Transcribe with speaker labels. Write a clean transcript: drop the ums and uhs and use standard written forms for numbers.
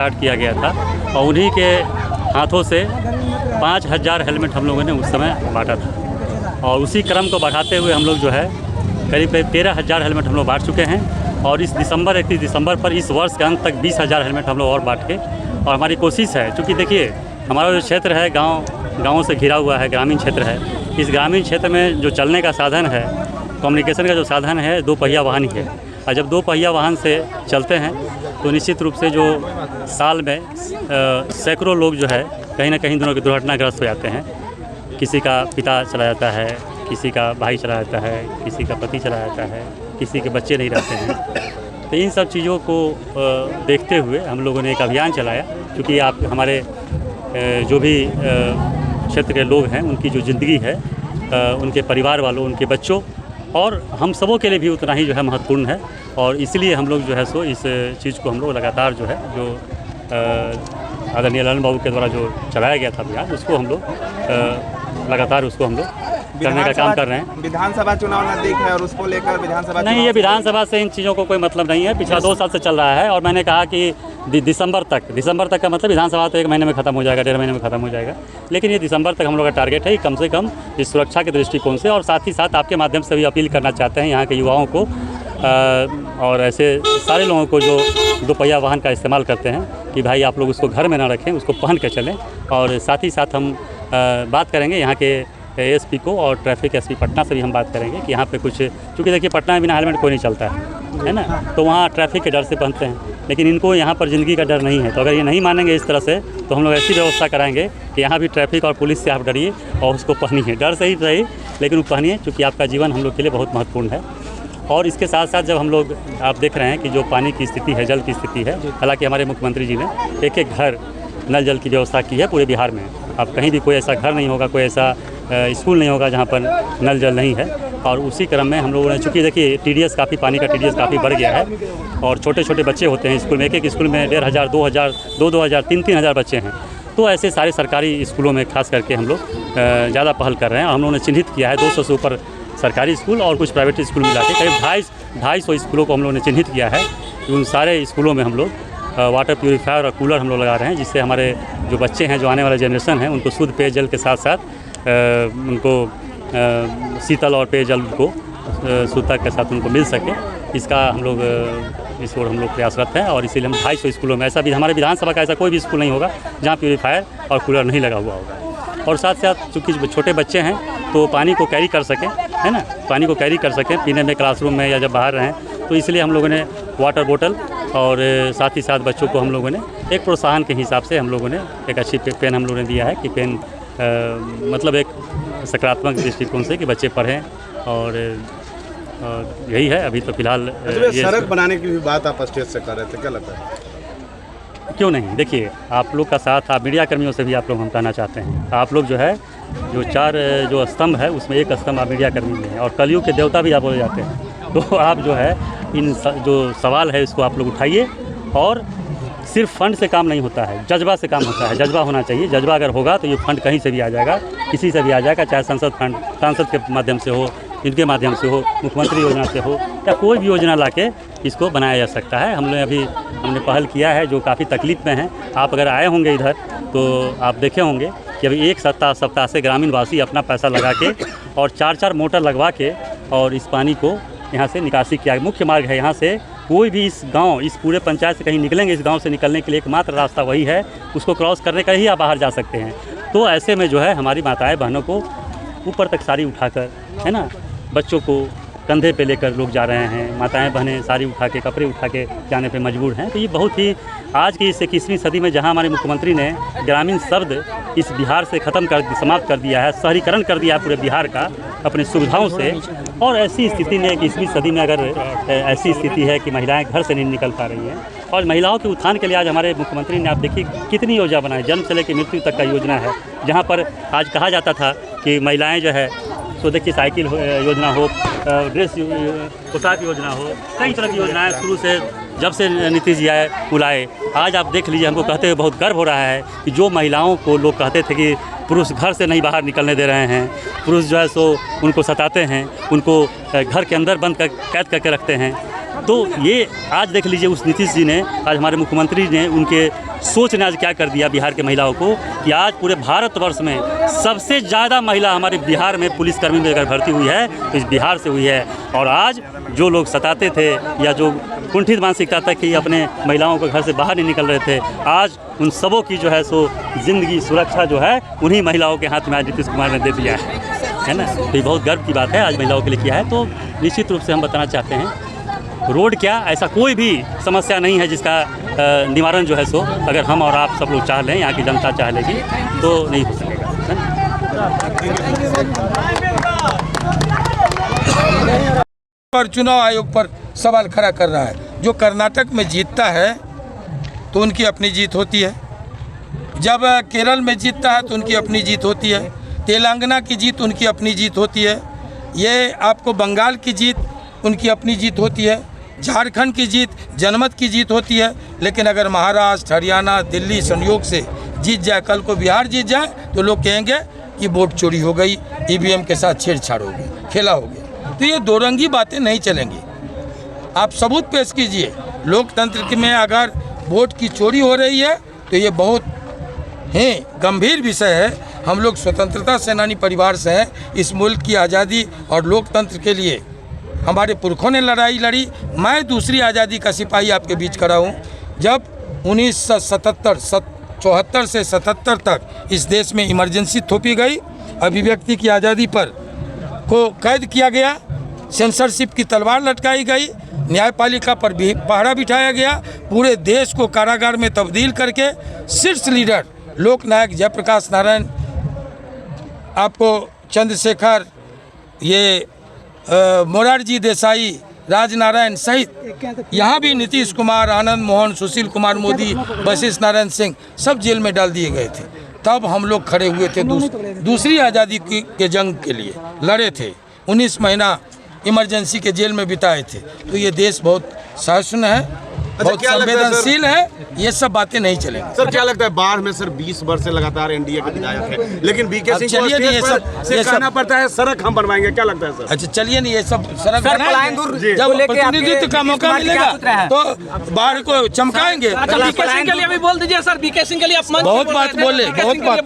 Speaker 1: Start किया गया था और उन्हीं के हाथों से 5000 हेलमेट हम लोगों ने उस समय बांटा था। और उसी क्रम को बढ़ाते हुए हम लोग जो है करीब 13,000 हेलमेट हम लोग बांट चुके हैं। और इस 31 दिसंबर पर इस वर्ष के अंत तक 20,000 हेलमेट हम लोग और बांट के, और हमारी कोशिश है, चूँकि देखिए हमारा जो क्षेत्र है गाँवों से घिरा हुआ है, ग्रामीण क्षेत्र है। इस ग्रामीण क्षेत्र में जो चलने का साधन है, कम्युनिकेशन का जो साधन है, 2 पहिया वाहन ही है। और जब 2 पहिया वाहन से चलते हैं तो निश्चित रूप से जो साल में सैकड़ों लोग जो है कहीं ना कहीं दोनों की दुर्घटनाग्रस्त हो जाते हैं। किसी का पिता चला जाता है, किसी का भाई चला जाता है, किसी का पति चला जाता है, किसी के बच्चे नहीं रहते हैं। तो इन सब चीज़ों को देखते हुए हम लोगों ने एक अभियान चलाया, क्योंकि आप हमारे जो भी क्षेत्र के लोग हैं उनकी जो ज़िंदगी है, उनके परिवार वालों, उनके बच्चों और हम सबों के लिए भी उतना ही जो है महत्वपूर्ण है। और इसलिए हम लोग जो है सो इस चीज़ को हम लोग लगातार जो है जो आदरणीय लालन बाबू के द्वारा जो चलाया गया था अभियान, उसको हम लोग लगातार उसको हम लोग करने का काम कर रहे हैं।
Speaker 2: विधानसभा चुनाव नज़दीक है और उसको लेकर विधानसभा
Speaker 1: नहीं, ये विधानसभा से इन चीज़ों को कोई मतलब नहीं है। पिछला 2 साल से चल रहा है और मैंने कहा कि दिसंबर तक का मतलब विधानसभा तो 1 महीने में ख़त्म हो जाएगा, 1.5 महीने में ख़त्म हो जाएगा, लेकिन ये दिसंबर तक हम लोग का टारगेट है। कम से कम इस सुरक्षा के दृष्टिकोण से, और साथ ही साथ आपके माध्यम से भी अपील करना चाहते हैं यहाँ के युवाओं को और ऐसे सारे लोगों को जो 2 पहिया वाहन का इस्तेमाल करते हैं कि भाई आप लोग उसको घर में ना रखें, उसको पहन के चलें। और साथ ही साथ हम बात करेंगे यहाँ के एएसपी को और ट्रैफिक एसपी पटना से भी हम बात करेंगे कि यहाँ पे कुछ, क्योंकि देखिए पटना में बिना हेलमेट कोई नहीं चलता है ना, तो वहाँ ट्रैफिक के डर से पहनते हैं, लेकिन इनको यहाँ पर ज़िंदगी का डर नहीं है। तो अगर ये नहीं मानेंगे इस तरह से, तो हम लोग ऐसी व्यवस्था कराएंगे कि यहाँ भी ट्रैफिक और पुलिस से आप डरिए और उसको पहनिए, डर से ही सही लेकिन वो पहनिए, क्योंकि आपका जीवन हम लोग के लिए बहुत महत्वपूर्ण है। और इसके साथ साथ जब हम लोग, आप देख रहे हैं कि जो पानी की स्थिति है, जल की स्थिति है, हालांकि हमारे मुख्यमंत्री जी ने एक घर नल जल की व्यवस्था की है पूरे बिहार में। अब कहीं भी कोई ऐसा घर नहीं होगा, कोई ऐसा स्कूल नहीं होगा जहाँ पर नल जल नहीं है। और उसी क्रम में हम लोगों ने, चूँकि देखिए TDS काफ़ी, पानी का TDS काफ़ी बढ़ गया है और छोटे छोटे बच्चे होते हैं स्कूल में, एक स्कूल में 1,500, 2,000, 2,000, 3,000 बच्चे हैं। तो ऐसे सारे सरकारी स्कूलों में खास करके हम लोग ज़्यादा पहल कर रहे हैं। हम लोगों ने चिन्हित किया है 200 से ऊपर सरकारी स्कूल और कुछ प्राइवेट स्कूल मिला के करीब 250 स्कूलों को हम लोगों ने चिन्हित किया है। उन सारे स्कूलों में हम लोग वाटर प्यूरीफायर और कूलर हम लोग लगा रहे हैं, जिससे हमारे जो बच्चे हैं, जो आने वाला जनरेशन है, उनको शुद्ध पेयजल के साथ साथ उनको शीतल और पेयजल को शुद्धता के साथ उनको मिल सके। इसका हम लोग इस ओर हम लोग प्रयासरत हैं। और इसीलिए हम 250 स्कूलों में, ऐसा भी हमारे विधानसभा का ऐसा कोई भी स्कूल नहीं होगा जहाँ प्यूरीफायर और कूलर नहीं लगा हुआ होगा। और साथ साथ चूँकि छोटे बच्चे हैं तो पानी को कैरी कर सकें, है ना, पानी को कैरी कर सकें पीने में, क्लासरूम में या जब बाहर रहें, तो इसलिए हम लोगों ने वाटर बोतल और साथ ही साथ बच्चों को हम लोगों ने एक प्रोत्साहन के हिसाब से हम लोगों ने एक अच्छी पेन हम लोगों ने दिया है कि पेन मतलब एक सकारात्मक दृष्टिकोण से कि बच्चे पढ़ें। और यही है अभी तो फिलहाल।
Speaker 3: ये सड़क बनाने की भी बात आप स्टेज से कर रहे थे, क्या लगता है?
Speaker 1: क्यों नहीं, देखिए आप लोग का साथ, आप मीडिया कर्मियों से भी आप लोग हम कहना चाहते हैं, आप लोग जो है जो 4 जो स्तंभ है उसमें एक स्तंभ आप मीडिया कर्मी में है और कलयुग के देवता भी आप बोले जाते हैं। तो आप जो है इन जो सवाल है इसको आप लोग उठाइए। और सिर्फ फंड से काम नहीं होता है, जज्बा से काम होता है। जज्बा होना चाहिए, जज्बा अगर होगा तो ये फंड कहीं से भी आ जाएगा, किसी से भी आ जाएगा, चाहे संसद फंड, सांसद के माध्यम से हो, इनके माध्यम से हो, मुख्यमंत्री योजना से हो, या कोई भी योजना लाके इसको बनाया जा सकता है। हमने पहल किया है जो काफ़ी तकलीफ़ में है। आप अगर आए होंगे इधर तो आप देखे होंगे कि अभी एक सप्ताह से ग्रामीण वासी अपना पैसा लगा के और 4-4 मोटर लगवा के और इस पानी को यहाँ से निकासी किया। मुख्य मार्ग है, यहाँ से कोई भी इस गांव, इस पूरे पंचायत से कहीं निकलेंगे, इस गांव से निकलने के लिए एकमात्र रास्ता वही है, उसको क्रॉस करने का ही आप बाहर जा सकते हैं। तो ऐसे में जो है हमारी माताएं बहनों को ऊपर तक साड़ी उठाकर, है ना, बच्चों को कंधे पे लेकर लोग जा रहे हैं, माताएं बहनें साड़ी उठा के, कपड़े उठा के जाने पे मजबूर हैं। तो ये बहुत ही आज की इस 21वीं सदी में जहां हमारे मुख्यमंत्री ने ग्रामीण शब्द इस बिहार से समाप्त कर दिया है, शहरीकरण कर दिया है पूरे बिहार का अपनी सुविधाओं से। और ऐसी स्थिति में 21वीं सदी में अगर ऐसी स्थिति है कि महिलाएं घर से नहीं निकल पा रही हैं, और महिलाओं के उत्थान के लिए आज हमारे मुख्यमंत्री ने, आप देखिए कितनी योजना बनाई, जन्म से लेकर मृत्यु तक का योजना है, जहाँ पर आज कहा जाता था कि महिलाएँ जो है तो देखिए साइकिल योजना हो, ड्रेस पोशाक योजना हो, कई तरह की योजनाएं शुरू से जब से नीतीश जी आए बुलाए, आज आप देख लीजिए, हमको कहते हुए बहुत गर्व हो रहा है कि जो महिलाओं को लोग कहते थे कि पुरुष घर से नहीं बाहर निकलने दे रहे हैं, पुरुष जो है सो उनको सताते हैं, उनको घर के अंदर बंद कर कैद करके रखते हैं, तो ये आज देख लीजिए उस नीतीश जी ने, आज हमारे मुख्यमंत्री ने उनके सोच ने आज क्या कर दिया बिहार के महिलाओं को कि आज पूरे भारतवर्ष में सबसे ज़्यादा महिला हमारे बिहार में पुलिसकर्मी में अगर भर्ती हुई है तो इस बिहार से हुई है। और आज जो लोग सताते थे या जो कुंठित मानसिकता था कि अपने महिलाओं को घर से बाहर नहीं निकल रहे थे, आज उन सबों की जो है सो ज़िंदगी सुरक्षा जो है उन्हीं महिलाओं के हाथ में आज नीतीश कुमार ने दे दिया है ना। तो ये बहुत गर्व की बात है आज महिलाओं के लिए किया है। तो निश्चित रूप से हम बताना चाहते हैं, रोड क्या ऐसा कोई भी समस्या नहीं है जिसका निवारण जो है सो अगर हम और आप सब लोग चाह लें, यहाँ की जनता चाह लेगी तो नहीं हो सकेगा, है ना।
Speaker 4: पर चुनाव आयोग पर सवाल खड़ा कर रहा है। जो कर्नाटक में जीतता है तो उनकी अपनी जीत होती है, जब केरल में जीतता है तो उनकी अपनी जीत होती है, तेलंगाना की जीत उनकी अपनी जीत होती है, ये आपको बंगाल की जीत उनकी अपनी जीत होती है, झारखंड की जीत जनमत की जीत होती है। लेकिन अगर महाराष्ट्र, हरियाणा, दिल्ली संयोग से जीत जाए, कल को बिहार जीत जाए तो लोग कहेंगे कि वोट चोरी हो गई, ईवीएम के साथ छेड़छाड़ हो गई, खेला हो गया। तो ये दो रंगी बातें नहीं चलेंगी। आप सबूत पेश कीजिए। लोकतंत्र में अगर वोट की चोरी हो रही है तो ये बहुत ही गंभीर विषय है। हम लोग स्वतंत्रता सेनानी परिवार से हैं। इस मुल्क की आज़ादी और लोकतंत्र के लिए हमारे पुरखों ने लड़ाई लड़ी। मैं दूसरी आज़ादी का सिपाही आपके बीच खड़ा हूँ। जब 1974 से 77 तक इस देश में इमरजेंसी थोपी गई, अभिव्यक्ति की आज़ादी पर को कैद किया गया, सेंसरशिप की तलवार लटकाई गई, न्यायपालिका पर भी पहरा बिठाया गया, पूरे देश को कारागार में तब्दील करके शीर्ष लीडर लोकनायक जयप्रकाश नारायण, आपको चंद्रशेखर, ये मोरारजी देसाई, राजनारायण सहित यहाँ भी नीतीश कुमार, आनंद मोहन, सुशील कुमार मोदी, वशिष्ठ नारायण सिंह सब जेल में डाल दिए गए थे। तब हम लोग खड़े हुए थे, दूसरी आज़ादी के जंग के लिए लड़े थे। 19 महीना इमरजेंसी के जेल में बिताए थे। तो ये देश बहुत सहिष्णु है, बहुत संवेदनशील है। ये सब बातें नहीं चलेंगी।
Speaker 3: सर क्या लगता है, बाढ़ में सर 20 वर्ष से लगातार एनडीए के विधायक है, लेकिन बीके सिंह को
Speaker 4: ये सब
Speaker 3: कहना पड़ता है सड़क हम बनवाएंगे, क्या लगता है सर?
Speaker 4: अच्छा चलिए नहीं, ये सब सड़क बनाएंगे, जब प्रतिनिधित्व का मौका मिलेगा तो बाढ़ को चमकाएंगे।
Speaker 5: बीके सिंह के लिए भी बोल दीजिए सर, बीके सिंह के लिए
Speaker 4: बहुत बात बोले, बहुत बात